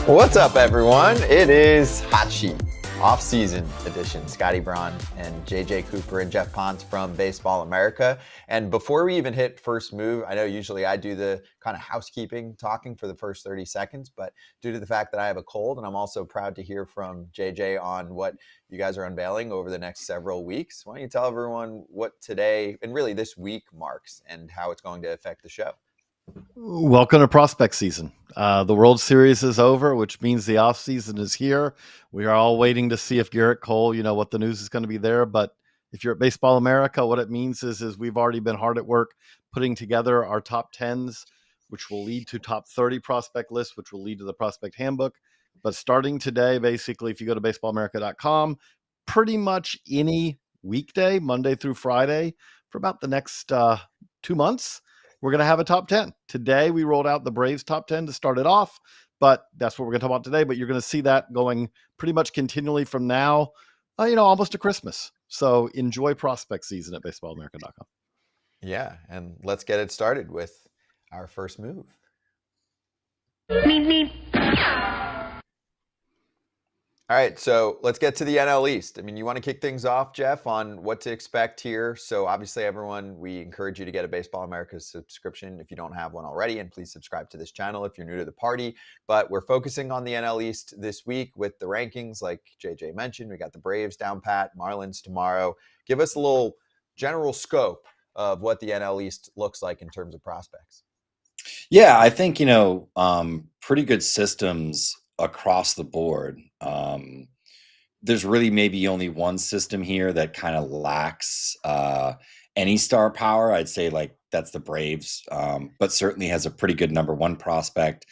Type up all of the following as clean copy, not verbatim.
What's up, everyone? It is Hot Sheet, off-season edition. Scotty Braun and JJ Cooper and Jeff Ponce from Baseball America. And before we even hit first move, I know usually I do the kind of housekeeping talking for the first 30 seconds, but due to the fact that I have a cold, and I'm also proud to hear from JJ on what you guys are unveiling over the next several weeks, why don't you tell everyone what today and really this week marks and how it's going to affect the show? Welcome to prospect season. The World Series is over, which means the off season is here. We are all waiting to see if Garrett Cole, what the news is going to be there. But if you're at Baseball America, what it means is we've already been hard at work putting together our top 10s, which will lead to top 30 prospect lists, which will lead to the prospect handbook. But starting today, basically, if you go to baseballamerica.com, pretty much any weekday, Monday through Friday, for about the next 2 months, we're going to have a top 10. Today, we rolled out the Braves top 10 to start it off, but that's what we're going to talk about today. But you're going to see that going pretty much continually from now, almost to Christmas. So enjoy prospect season at baseballamerica.com. Yeah, and let's get it started with our first move. All right, so let's get to the NL East. I mean, you want to kick things off, Jeff, on what to expect here. So obviously, everyone, we encourage you to get a Baseball America subscription if you don't have one already, and please subscribe to this channel if you're new to the party. But we're focusing on the NL East this week with the rankings, like JJ mentioned. We got the Braves down pat, Marlins tomorrow. Give us a little general scope of what the NL East looks like in terms of prospects. Yeah, I think, pretty good systems across the board. There's really maybe only one system here that kind of lacks any star power. I'd say that's the Braves, but certainly has a pretty good number one prospect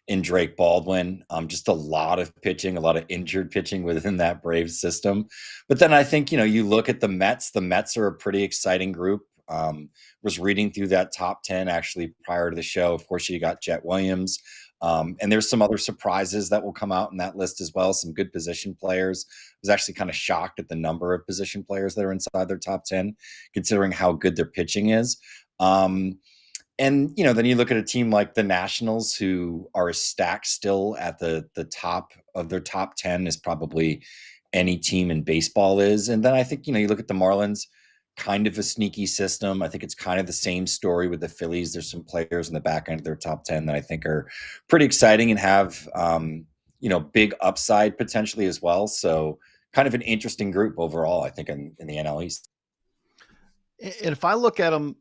in Drake Baldwin. Just a lot of pitching, a lot of injured pitching within that Braves system. But then I think, you look at the Mets. The Mets are a pretty exciting group. Was reading through that top 10 actually prior to the show. Of course, you got Jet Williams. And there's some other surprises that will come out in that list as well. Some good position players. I was actually kind of shocked at the number of position players that are inside their top 10, considering how good their pitching is. And, then you look at a team like the Nationals, who are stacked still at the top of their top 10 as probably any team in baseball is. And then I think, you look at the Marlins, kind of a sneaky system. I think it's kind of the same story with the Phillies. There's some players in the back end of their top 10 that I think are pretty exciting and have, big upside potentially as well. So kind of an interesting group overall, I think, in the NL East. And if I look at them,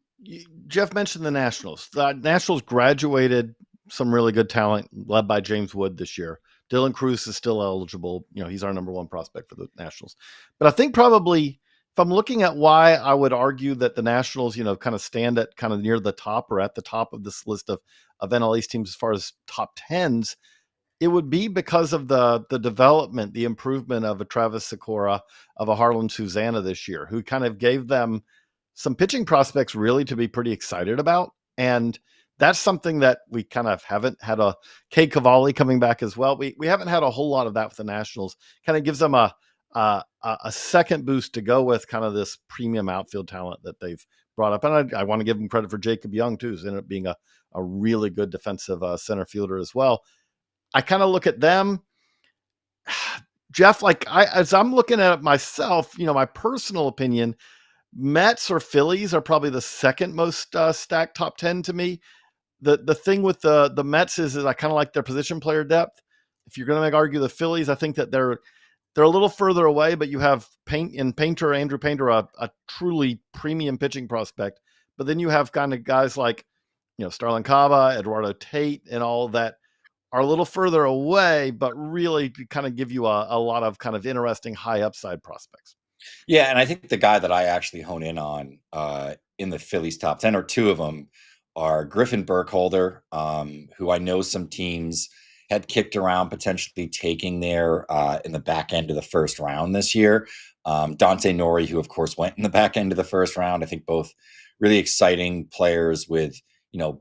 Jeff mentioned the Nationals. The Nationals graduated some really good talent led by James Wood this year. Dylan Cruz is still eligible. He's our number one prospect for the Nationals. But I think probably, if I'm looking at why I would argue that the Nationals, kind of stand at kind of near the top or at the top of this list of NL East teams as far as top 10s, it would be because of the development, the improvement of a Travis Sikora, of a Harlan Susanna this year, who kind of gave them some pitching prospects really to be pretty excited about. And that's something that we kind of haven't had. A Kay Cavalli coming back as well. We haven't had a whole lot of that with the Nationals. Kind of gives them a second boost to go with kind of this premium outfield talent that they've brought up. And I want to give them credit for Jacob Young too, who's ended up being a really good defensive center fielder as well. I kind of look at them, Jeff, as I'm looking at it myself, my personal opinion, Mets or Phillies are probably the second most stacked top 10 to me. The thing with the Mets is I kind of like their position player depth. If you're going to argue the Phillies, I think that they're a little further away, but you have Andrew Painter, a truly premium pitching prospect. But then you have kind of guys like, Starlin Caba, Eduardo Tate, and all that are a little further away, but really kind of give you a lot of kind of interesting high upside prospects. Yeah, and I think the guy that I actually hone in on in the Phillies top 10, or two of them, are Griffin Burkholder, who I know some teams had kicked around potentially taking there in the back end of the first round this year. Dante Nori, who of course went in the back end of the first round. I think both really exciting players with,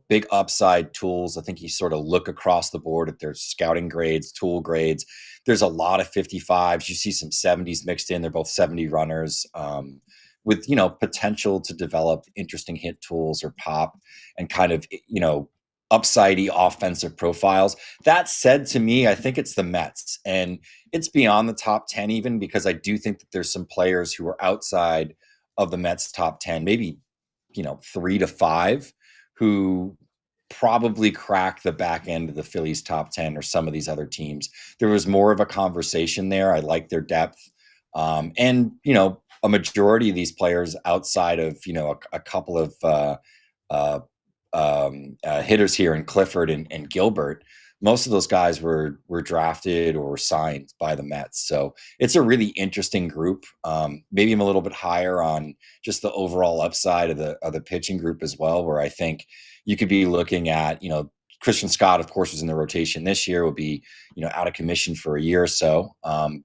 big upside tools. I think you sort of look across the board at their scouting grades, tool grades. There's a lot of 55s. You see some 70s mixed in. They're both 70 runners. With, potential to develop interesting hit tools or pop and kind of, upsidey offensive profiles. That said, to me, I think it's the Mets, and it's beyond the top 10 even, because I do think that there's some players who are outside of the Mets top 10, maybe, 3 to 5, who probably crack the back end of the Phillies top 10 or some of these other teams. There was more of a conversation there. I like their depth. And, a majority of these players outside of, a couple of hitters here in Clifford and Gilbert, most of those guys were drafted or signed by the Mets. So it's a really interesting group. Maybe I'm a little bit higher on just the overall upside of the pitching group as well, where I think you could be looking at, Christian Scott, of course, was in the rotation this year, will be, out of commission for a year or so.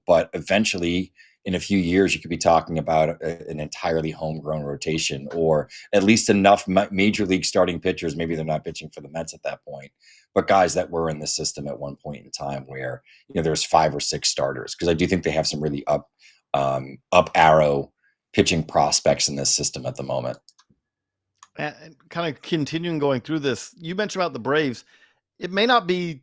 But eventually, in a few years, you could be talking about an entirely homegrown rotation, or at least enough major league starting pitchers. Maybe they're not pitching for the Mets at that point, but guys that were in the system at one point in time where, there's 5 or 6 starters. Because I do think they have some really up arrow pitching prospects in this system at the moment. And kind of continuing going through this, you mentioned about the Braves. It may not be,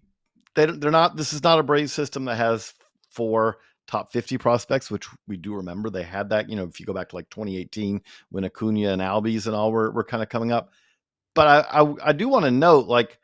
they're not, this is not a Braves system that has 4 top 50 prospects, which we do remember. They had that, if you go back to like 2018 when Acuna and Albies and all were kind of coming up. But I do want to note, like,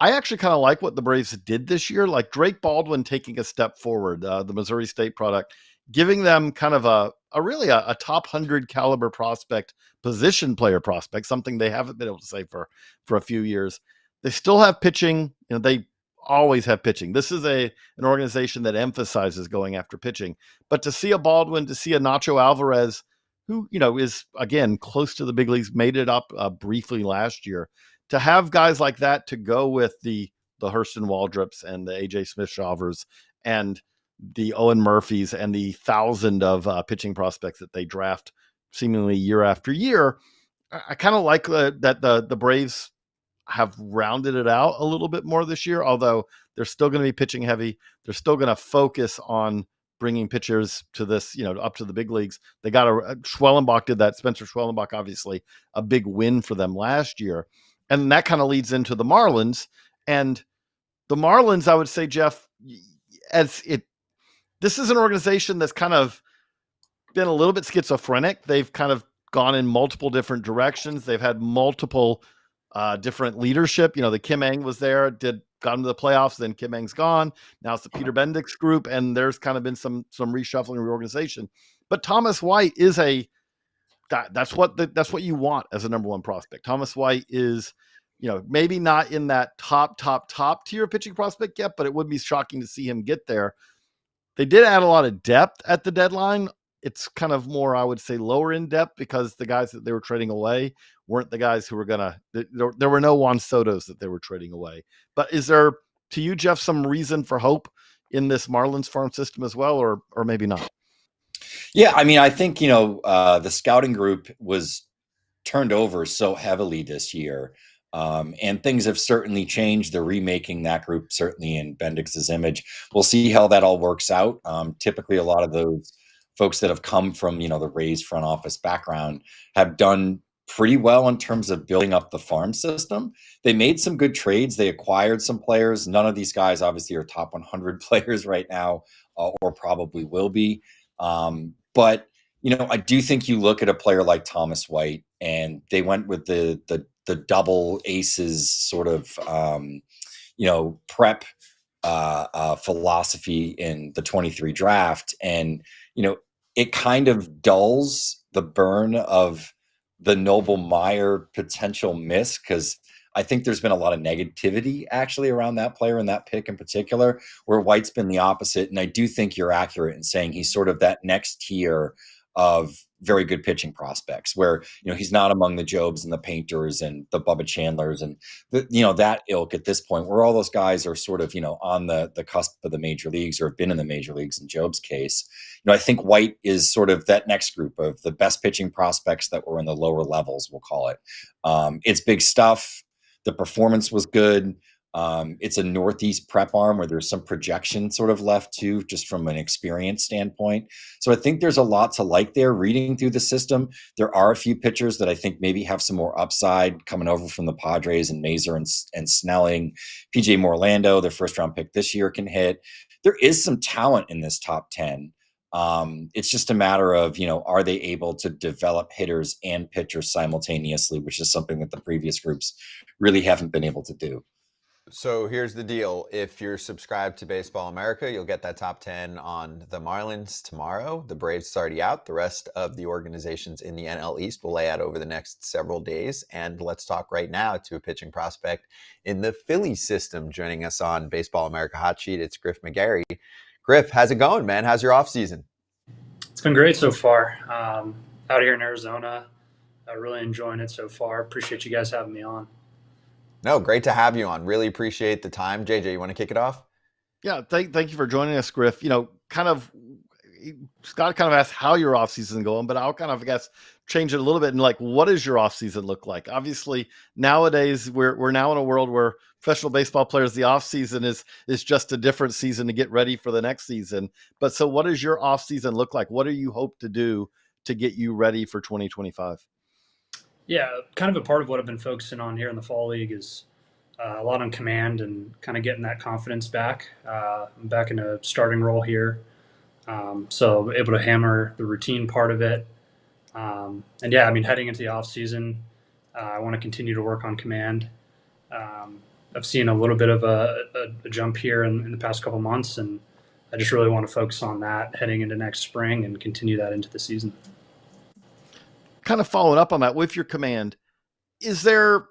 I actually kind of like what the Braves did this year. Like Drake Baldwin taking a step forward, the Missouri State product, giving them kind of a really top 100 caliber prospect, position player prospect, something they haven't been able to say for a few years. They still have pitching. They always have pitching. This is an organization that emphasizes going after pitching. But to see a Baldwin, to see a Nacho Alvarez, who, is, again, close to the big leagues, made it up briefly last year, to have guys like that to go with the Hurston Waldrops and the AJ Smith-Shavers and the Owen Murphys and the 1,000 of pitching prospects that they draft seemingly year after year, I kind of like that the Braves have rounded it out a little bit more this year, although they're still going to be pitching heavy. They're still going to focus on bringing pitchers to this, up to the big leagues. They got Schwellenbach did that. Spencer Schwellenbach, obviously a big win for them last year. And that kind of leads into the Marlins. And the Marlins, I would say, Jeff, this is an organization that's kind of been a little bit schizophrenic. They've kind of gone in multiple different directions. They've had multiple different leadership. The Kim Ng was there, got into the playoffs, then Kim Ng's gone. Now it's the Peter Bendix group, and there's kind of been some reshuffling, reorganization. But Thomas White is that's what you want as a number one prospect. Thomas White is, maybe not in that top tier pitching prospect yet, but it would be shocking to see him get there. They did add a lot of depth at the deadline. It's kind of more, I would say, lower in depth because the guys that they were trading away weren't the guys who were there were no Juan Sotos that they were trading away. But is there, to you, Jeff, some reason for hope in this Marlins farm system as well, or maybe not? Yeah, I mean, I think, the scouting group was turned over so heavily this year. And things have certainly changed. They're remaking that group, certainly in Bendix's image. We'll see how that all works out. Typically, a lot of those folks that have come from, the Rays front office background have done pretty well in terms of building up the farm system. They made some good trades. They acquired some players. None of these guys obviously are top 100 players right now, or probably will be. But I do think you look at a player like Thomas White, and they went with the double aces sort of prep philosophy in the 23 draft, and it kind of dulls the burn of the Noble Meyer potential miss, because I think there's been a lot of negativity actually around that player and that pick in particular, where White's been the opposite. And I do think you're accurate in saying he's sort of that next tier of very good pitching prospects, where he's not among the Jobs and the Painters and the Bubba Chandlers and that ilk at this point, where all those guys are sort of on the cusp of the major leagues or have been in the major leagues in Job's case. I think White is sort of that next group of the best pitching prospects that were in the lower levels, we'll call it. It's big stuff. The performance was good. It's a Northeast prep arm where there's some projection sort of left too, just from an experience standpoint. So I think there's a lot to like there. Reading through the system, there are a few pitchers that I think maybe have some more upside coming over from the Padres, and Mazer and Snelling. PJ Morlando, their first round pick this year, can hit. There is some talent in this top 10. It's just a matter of, are they able to develop hitters and pitchers simultaneously, which is something that the previous groups really haven't been able to do. So here's the deal. If you're subscribed to Baseball America, you'll get that top 10 on the Marlins tomorrow. The Braves is already out. The rest of the organizations in the NL East will lay out over the next several days. And let's talk right now to a pitching prospect in the Phillies system. Joining us on Baseball America Hot Sheet, it's Griff McGary. Griff, how's it going, man? How's your offseason? It's been great so far. Out here in Arizona, really enjoying it so far. Appreciate you guys having me on. No, great to have you on. Really appreciate the time. JJ, you want to kick it off? Yeah, thank you for joining us, Griff. Scott kind of asked how your offseason going, but I'll kind of, change it a little bit. And what does your offseason look like? Obviously, nowadays we're now in a world where professional baseball players, the offseason is just a different season to get ready for the next season. But so what does your offseason look like? What do you hope to do to get you ready for 2025? Yeah, kind of a part of what I've been focusing on here in the fall league is a lot on command and kind of getting that confidence back. I'm back in a starting role here. So able to hammer the routine part of it. Heading into the off season, I want to continue to work on command. I've seen a little bit of a jump here in the past couple months, and I just really want to focus on that heading into next spring and continue that into the season. Kind of following up on that with your command, is there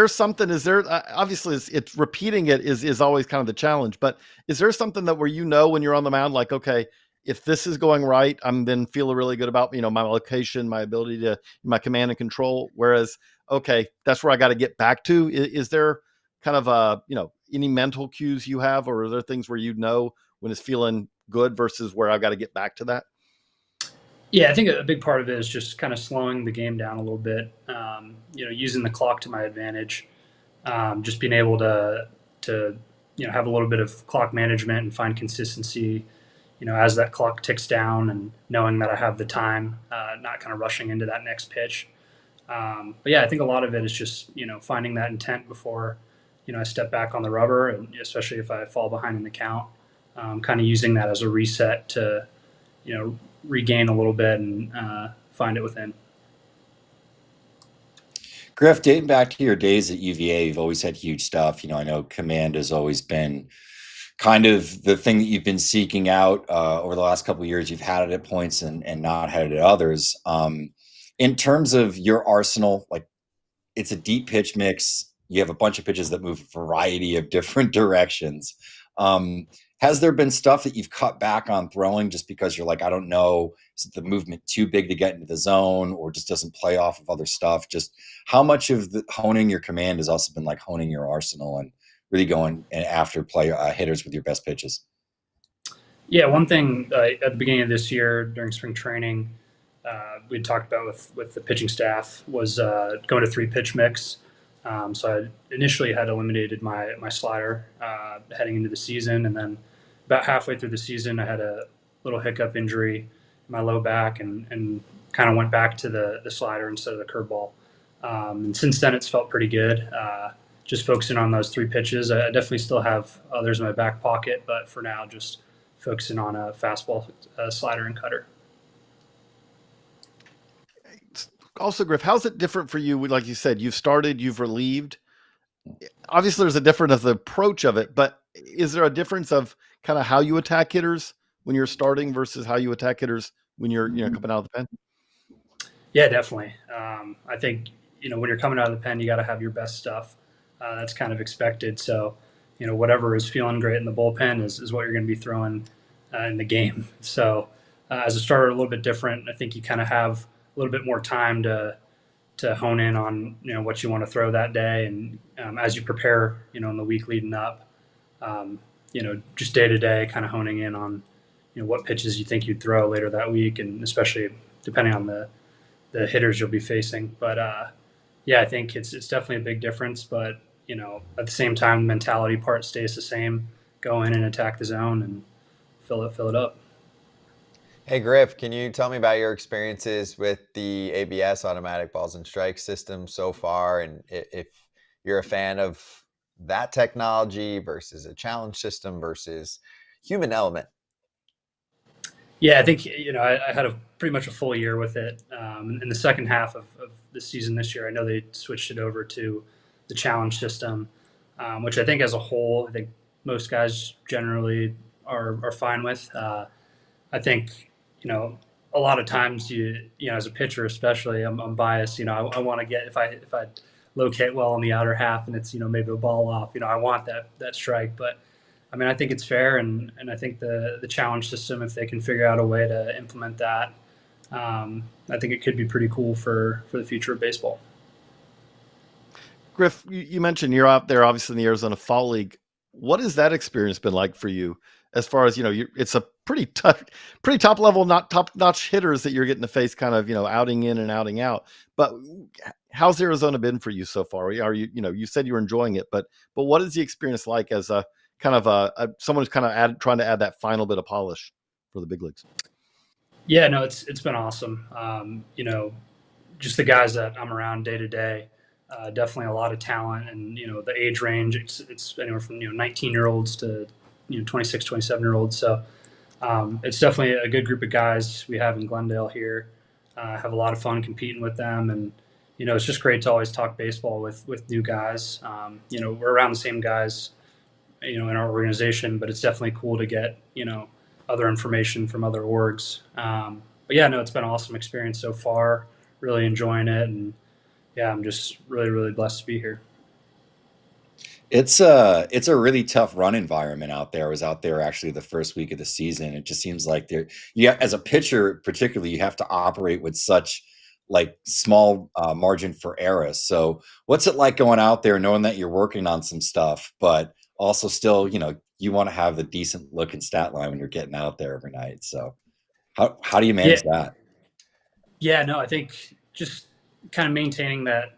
something, obviously it's repeating it is always kind of the challenge, but is there something that where when you're on the mound, okay, if this is going right, I'm then feeling really good about, my location, my ability to, my command and control, whereas, okay, that's where I got to get back to. Is there kind of any mental cues you have, or are there things where when it's feeling good versus where I've got to get back to that? Yeah, I think a big part of it is just kind of slowing the game down a little bit, using the clock to my advantage, just being able to have a little bit of clock management and find consistency, as that clock ticks down, and knowing that I have the time, not kind of rushing into that next pitch. I think a lot of it is just, finding that intent before, I step back on the rubber, and especially if I fall behind in the count, kind of using that as a reset to, regain a little bit and find it within. Griff, dating back to your days at UVA, you've always had huge stuff. I know command has always been kind of the thing that you've been seeking out over the last couple of years. You've had it at points and not had it at others. In terms of your arsenal, it's a deep pitch mix. You have a bunch of pitches that move a variety of different directions. Has there been stuff that you've cut back on throwing just because you're I don't know, is the movement too big to get into the zone, or just doesn't play off of other stuff? Just how much of the honing your command has also been honing your arsenal and really going after hitters with your best pitches? Yeah, one thing at the beginning of this year during spring training, we had talked about with the pitching staff was going to 3-pitch mix. So I initially had eliminated my slider heading into the season, and then about halfway through the season, I had a little hiccup injury in my low back, and kind of went back to the slider instead of the curveball. And since then, it's felt pretty good. Just focusing on those 3 pitches. I definitely still have others in my back pocket, but for now, just focusing on a fastball, slider, and cutter. Also, Griff, how's it different for you? Like you said, you've started, you've relieved. Obviously, there's a difference of the approach of it, but is there a difference of kind of how you attack hitters when you're starting versus how you attack hitters when you're coming out of the pen? Yeah, definitely. I think when you're coming out of the pen, you got to have your best stuff. That's kind of expected. So whatever is feeling great in the bullpen is what you're going to be throwing in the game. So as a starter, a little bit different. I think you kind of have a little bit more time to hone in on what you want to throw that day, and as you prepare in the week leading up, just day to day kind of honing in on what pitches you think you'd throw later that week, and especially depending on the hitters you'll be facing. But I think it's definitely a big difference. But at the same time, the mentality part stays the same. Go in and attack the zone and fill it up. Hey Griff, can you tell me about your experiences with the ABS automatic balls and strikes system so far, and if you're a fan of that technology versus a challenge system versus human element? Yeah, I think I had pretty much a full year with it. In the second half of the season this year, I know they switched it over to the challenge system, which I think as a whole, I think most guys generally are fine with. I think a lot of times as a pitcher especially, I'm biased. I want to get if I locate well on the outer half and it's maybe a ball off. I want that strike, but I mean, I think it's fair, and I think the challenge system, if they can figure out a way to implement that, I think it could be pretty cool for the future of baseball. Griff, you mentioned you're out there, obviously in the Arizona Fall League. What has that experience been like for you? As far as it's a pretty top level, not top notch hitters that you're getting to face, kind of outing in and outing out. But how's Arizona been for you so far? Are you said you were enjoying it, but what is the experience like as a kind of someone who's kind of trying to add that final bit of polish for the big leagues? Yeah, no, it's been awesome. Just the guys that I'm around day to day, definitely a lot of talent, and the age range, it's anywhere from 19-year-olds to 26, 27-year-olds. So it's definitely a good group of guys we have in Glendale here. Have a lot of fun competing with them, and it's just great to always talk baseball with new guys. We're around the same guys in our organization, but it's definitely cool to get other information from other orgs. But yeah, no, it's been an awesome experience so far. Really enjoying it, and yeah, I'm just really, really blessed to be here. It's a really tough run environment out there. I was out there actually the first week of the season. It just seems like as a pitcher particularly, you have to operate with such like small margin for error. So what's it like going out there knowing that you're working on some stuff, but also still, you want to have the decent looking stat line when you're getting out there every night. So how do you manage that? Yeah, no, I think just kind of maintaining that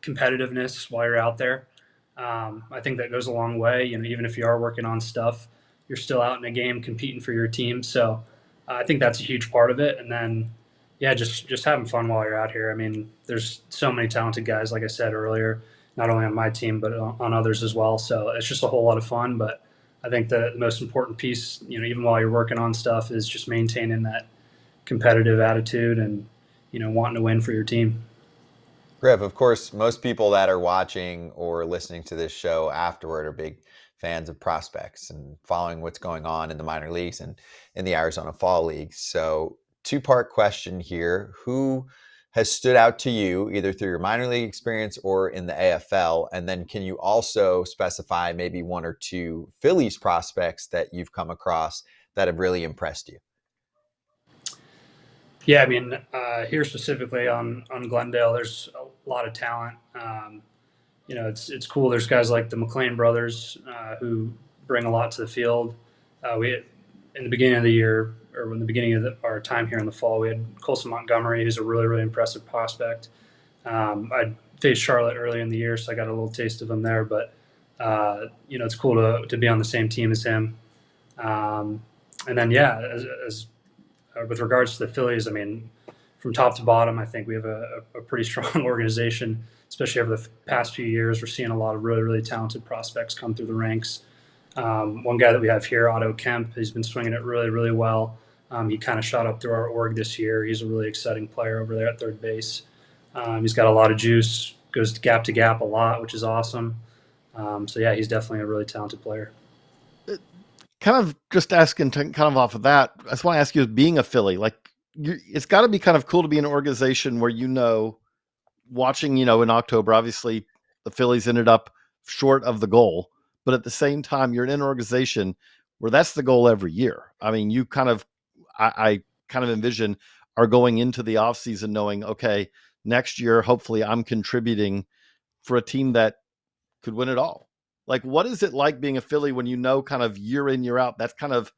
competitiveness while you're out there. I think that goes a long way. Even if you are working on stuff, you're still out in a game competing for your team. So I think that's a huge part of it. And then, yeah, just having fun while you're out here. I mean, there's so many talented guys, like I said earlier, not only on my team but on others as well. So it's just a whole lot of fun. But I think the most important piece, even while you're working on stuff, is just maintaining that competitive attitude and wanting to win for your team. Griff, of course, most people that are watching or listening to this show afterward are big fans of prospects and following what's going on in the minor leagues and in the Arizona Fall League. So, two-part question here. Who has stood out to you either through your minor league experience or in the AFL? And then can you also specify maybe one or two Phillies prospects that you've come across that have really impressed you? Yeah, I mean, here specifically on Glendale, there's a lot of talent. It's cool. There's guys like the McLean brothers who bring a lot to the field. We in the beginning of the year, or in the beginning of our time here in the fall, we had Colson Montgomery, who's a really, really impressive prospect. I faced Charlotte early in the year, so I got a little taste of him there. But it's cool to be on the same team as him. And then, yeah, as with regards to the Phillies, I mean, from top to bottom, I think we have a pretty strong organization, especially over the past few years. We're seeing a lot of really, really talented prospects come through the ranks. One guy that we have here, Otto Kemp, he's been swinging it really, really well. He kind of shot up through our org this year. He's a really exciting player over there at third base. He's got a lot of juice, goes to gap a lot, which is awesome. So, yeah, he's definitely a really talented player. Kind of just asking kind of off of that, I just want to ask you, being a Philly, like it's got to be kind of cool to be in an organization where, watching, in October, obviously the Phillies ended up short of the goal, but at the same time, you're in an organization where that's the goal every year. I mean, you kind of, I kind of envision are going into the offseason knowing, okay, next year, hopefully I'm contributing for a team that could win it all. Like, what is it like being a Philly when kind of year in, year out, that's kind of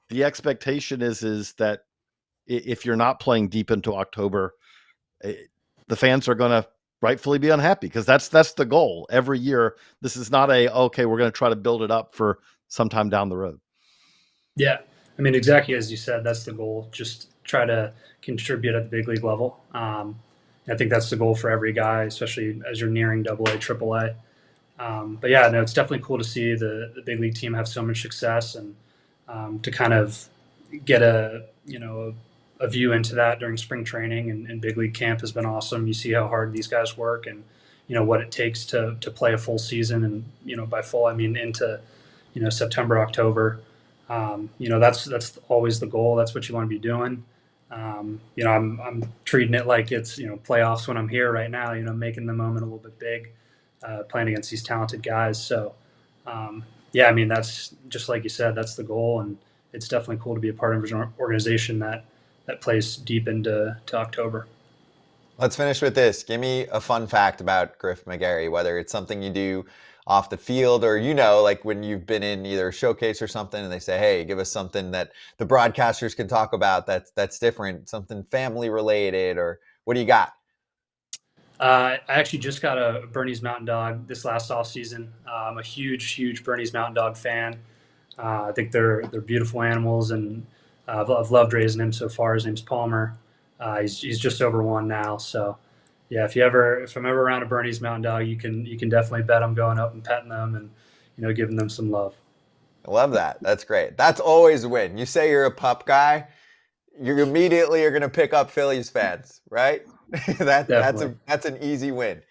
the expectation is that if you're not playing deep into October, the fans are going to rightfully be unhappy, because that's the goal every year. This is not okay, we're going to try to build it up for sometime down the road. Yeah, I mean, exactly as you said, that's the goal. Just try to contribute at the big league level. I think that's the goal for every guy, especially as you're nearing AA, AAA. But yeah, no, it's definitely cool to see the big league team have so much success, and to kind of get a view into that during spring training and big league camp has been awesome. You see how hard these guys work, and what it takes to play a full season, and by full I mean into September, October. That's always the goal. That's what you want to be doing. I'm treating it like it's playoffs when I'm here right now. Making the moment a little bit big, playing against these talented guys. So, yeah, I mean that's just like you said. That's the goal, and it's definitely cool to be a part of an organization that plays deep into October. Let's finish with this. Give me a fun fact about Griff McGary, whether it's something you do off the field or, like when you've been in either a showcase or something and they say, hey, give us something that the broadcasters can talk about that's different, something family related, or what do you got? I actually just got a Bernese Mountain Dog this last off season. I'm a huge Bernese Mountain Dog fan. I think they're beautiful animals, and I've loved raising him so far. His name's Palmer. He's just over 1 now. So yeah, if I'm ever around a Bernese Mountain Dog, you can definitely bet I'm going up and petting them and giving them some love. I love that. That's great. That's always a win. You say you're a pup guy, you immediately are going to pick up Phillies fans, right? That's an easy win.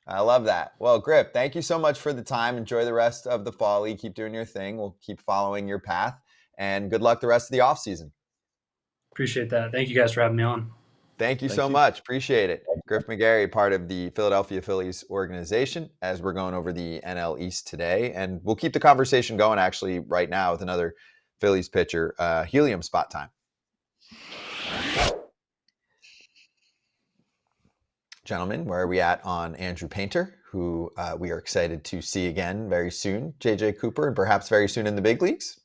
I love that. Well, Griff, thank you so much for the time. Enjoy the rest of the fall league. Keep doing your thing. We'll keep following your path, and good luck the rest of the off season. Appreciate that. Thank you guys for having me on. Thank you so much. Appreciate it. Griff McGary, part of the Philadelphia Phillies organization, as we're going over the NL East today. And we'll keep the conversation going actually right now with another Phillies pitcher, Helium spot time. Gentlemen, where are we at on Andrew Painter, who we are excited to see again very soon, JJ Cooper, and perhaps very soon in the big leagues?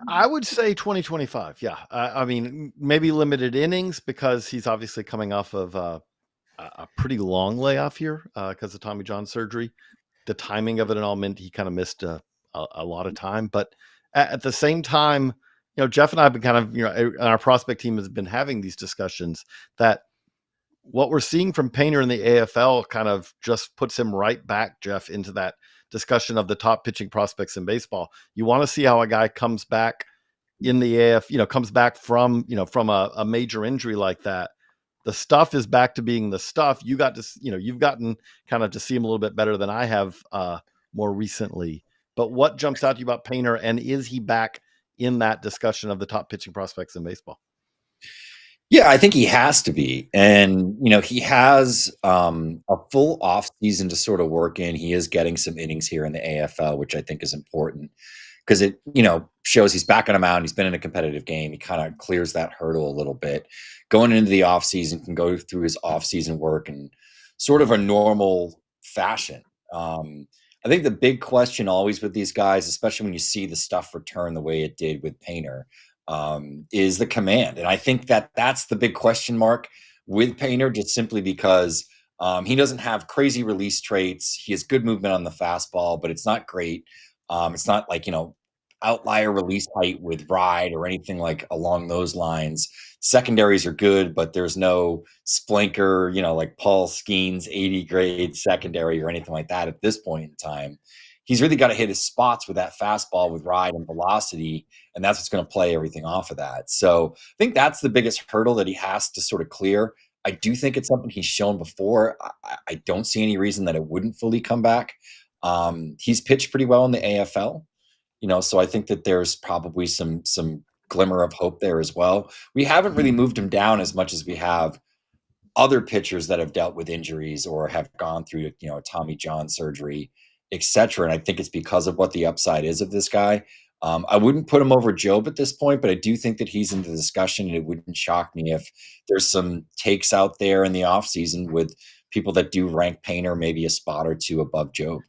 I would say 2025. Yeah. I mean, maybe limited innings because he's obviously coming off of a pretty long layoff here because of Tommy John surgery. The timing of it and all meant he kind of missed a lot of time. But at the same time, Jeff and I have been kind of, and our prospect team has been having these discussions that what we're seeing from Painter in the AFL kind of just puts him right back, Jeff, into that discussion of the top pitching prospects in baseball. You want to see how a guy comes back in the AF, comes back from a major injury like that. The stuff is back to being the stuff. You've gotten kind of to see him a little bit better than I have more recently. But what jumps out to you about Painter, and is he back in that discussion of the top pitching prospects in baseball? Yeah, I think he has to be. And, he has a full off season to sort of work in. He is getting some innings here in the AFL, which I think is important because it, shows he's back on a mound. He's been in a competitive game. He kind of clears that hurdle a little bit. Going into the off season, can go through his off season work in sort of a normal fashion. I think the big question always with these guys, especially when you see the stuff return the way it did with Painter, is the command. And I think that's the big question mark with Painter, just simply because he doesn't have crazy release traits. He has good movement on the fastball, but it's not great. It's not like, outlier release height with ride or anything like along those lines. Secondaries are good, but there's no splinker, like Paul Skeen's 80 grade secondary or anything like that at this point in time. He's really got to hit his spots with that fastball with ride and velocity, and that's what's going to play everything off of that. So I think that's the biggest hurdle that he has to sort of clear. I do think it's something he's shown before. I don't see any reason that it wouldn't fully come back. He's pitched pretty well in the AFL, so I think that there's probably some glimmer of hope there as well. We haven't really moved him down as much as we have other pitchers that have dealt with injuries or have gone through, Tommy John surgery, etc. And I think it's because of what the upside is of this guy. I wouldn't put him over Job at this point, but I do think that he's in the discussion, and it wouldn't shock me if there's some takes out there in the offseason with people that do rank Painter maybe a spot or two above Job.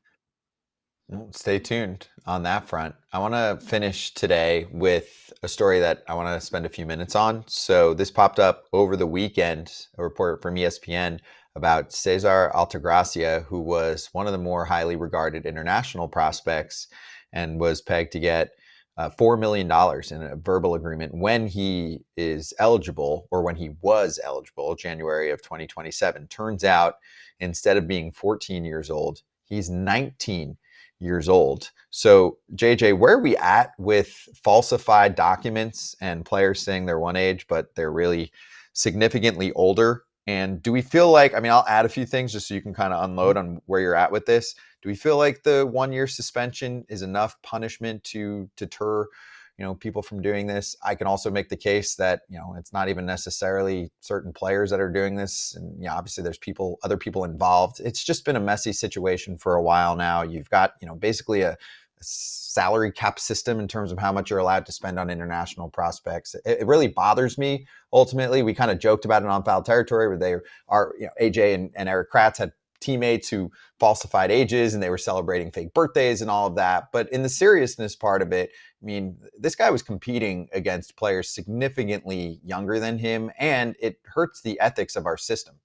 Stay tuned on that front. I want to finish today with a story that I want to spend a few minutes on. So this popped up over the weekend, a report from ESPN about Cesar Altagracia, who was one of the more highly regarded international prospects and was pegged to get $4 million in a verbal agreement when he is eligible, or when he was eligible, January of 2027. Turns out, instead of being 14 years old, he's 19 years old. So, JJ, where are we at with falsified documents and players saying they're one age, but they're really significantly older? And do we feel like, I mean, I'll add a few things just so you can kind of unload on where you're at with this. Do we feel like the 1-year suspension is enough punishment to deter, people from doing this? I can also make the case that, it's not even necessarily certain players that are doing this. And obviously there's other people involved. It's just been a messy situation for a while now. You've got, basically a salary cap system in terms of how much you're allowed to spend on international prospects. It really bothers me. Ultimately, we kind of joked about it on Foul Territory, where they are, AJ and Eric Kratz had teammates who falsified ages and they were celebrating fake birthdays and all of that. But in the seriousness part of it, I mean, this guy was competing against players significantly younger than him, and it hurts the ethics of our system.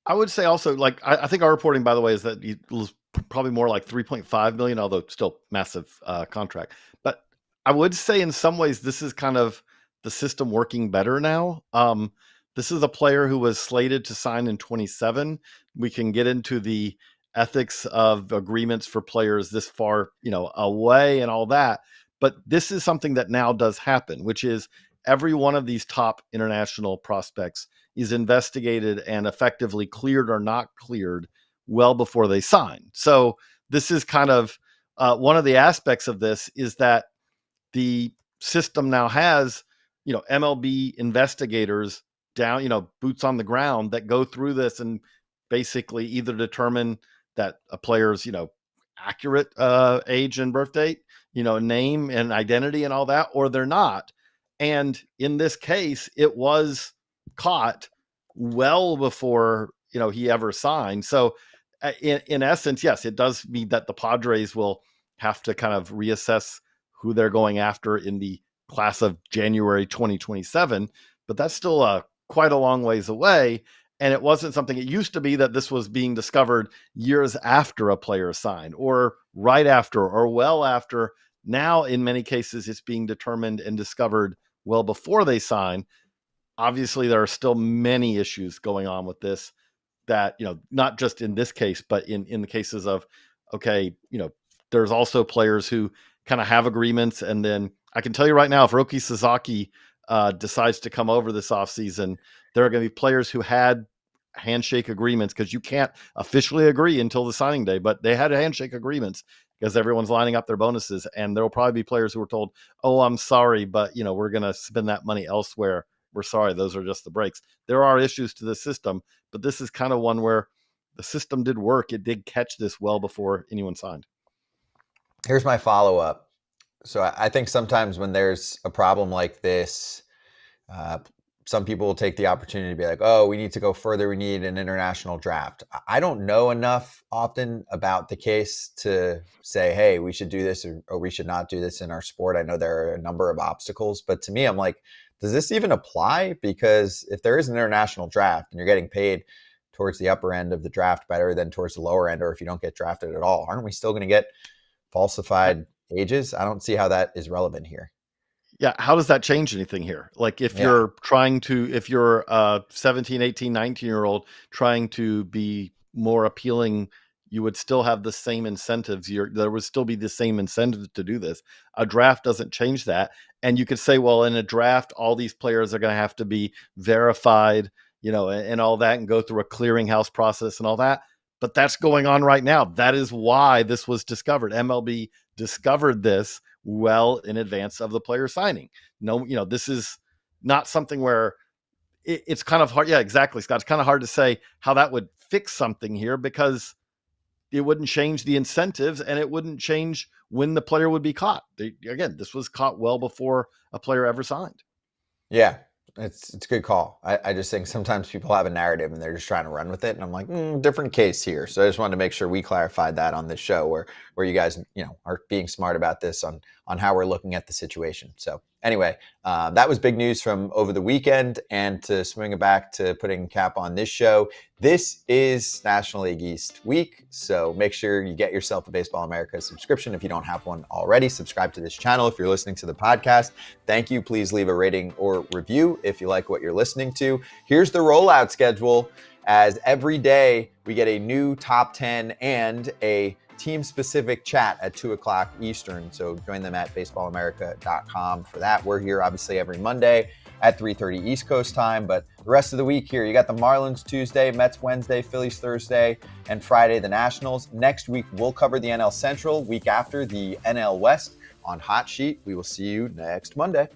I would say also, like, I think our reporting, by the way, is that he was probably more like 3.5 million, although still massive contract. But I would say in some ways, this is kind of the system working better now. This is a player who was slated to sign in 27. We can get into the ethics of agreements for players this far, away and all that. But this is something that now does happen, which is every one of these top international prospects is investigated and effectively cleared or not cleared well before they sign. So this is kind of one of the aspects of this is that the system now has, MLB investigators down, boots on the ground that go through this and basically either determine that a player's, accurate age and birth date, name and identity and all that, or they're not. And in this case, it was caught well before, he ever signed. So in essence, yes, it does mean that the Padres will have to kind of reassess who they're going after in the class of January 2027, but that's still quite a long ways away. And it wasn't something, it used to be that this was being discovered years after a player signed, or right after, or well after. Now, in many cases, it's being determined and discovered well before they sign. Obviously, there are still many issues going on with this that, not just in this case, but in the cases of, okay, there's also players who kind of have agreements. And then I can tell you right now, if Roki Sasaki decides to come over this offseason, there are going to be players who had handshake agreements, because you can't officially agree until the signing day, but they had handshake agreements because everyone's lining up their bonuses. And there will probably be players who were told, oh, I'm sorry, but we're going to spend that money elsewhere. We're sorry. Those are just the breaks. There are issues to the system, but this is kind of one where the system did work. It did catch this well before anyone signed. Here's my follow-up. So I think sometimes when there's a problem like this, some people will take the opportunity to be like, oh, we need to go further. We need an international draft. I don't know enough often about the case to say, hey, we should do this or we should not do this in our sport. I know there are a number of obstacles, but to me, I'm like, does this even apply? Because if there is an international draft and you're getting paid towards the upper end of the draft better than towards the lower end, or if you don't get drafted at all, aren't we still going to get falsified ages? I don't see how that is relevant here. Yeah. How does that change anything here? Like if you're a 17, 18, 19-year-old trying to be more appealing, you would still have the same incentives. There would still be the same incentive to do this. A draft doesn't change that. And you could say, well, in a draft, all these players are going to have to be verified, and all that, and go through a clearinghouse process and all that. But that's going on right now. That is why this was discovered. MLB discovered this well in advance of the player signing. No, this is not something where it's kind of hard. Yeah, exactly, Scott. It's kind of hard to say how that would fix something here, because it wouldn't change the incentives and it wouldn't change when the player would be caught. Again, this was caught well before a player ever signed. Yeah, it's a good call. I just think sometimes people have a narrative and they're just trying to run with it. And I'm like, different case here. So I just wanted to make sure we clarified that on this show where you guys, are being smart about this on how we're looking at the situation. So Anyway, that was big news from over the weekend. And to swing it back to putting cap on this show, this is National League East week. So make sure you get yourself a Baseball America subscription if you don't have one already. Subscribe to this channel if you're listening to the podcast. Thank you. Please leave a rating or review if you like what you're listening to. Here's the rollout schedule. As every day we get a new top 10 and a team-specific chat at 2 o'clock Eastern. So join them at baseballamerica.com for that. We're here obviously every Monday at 3:30 East Coast time, but the rest of the week here, you got the Marlins Tuesday, Mets Wednesday, Phillies Thursday, and Friday the Nationals. Next week, we'll cover the NL Central. Week after, the NL West on Hot Sheet. We will see you next Monday.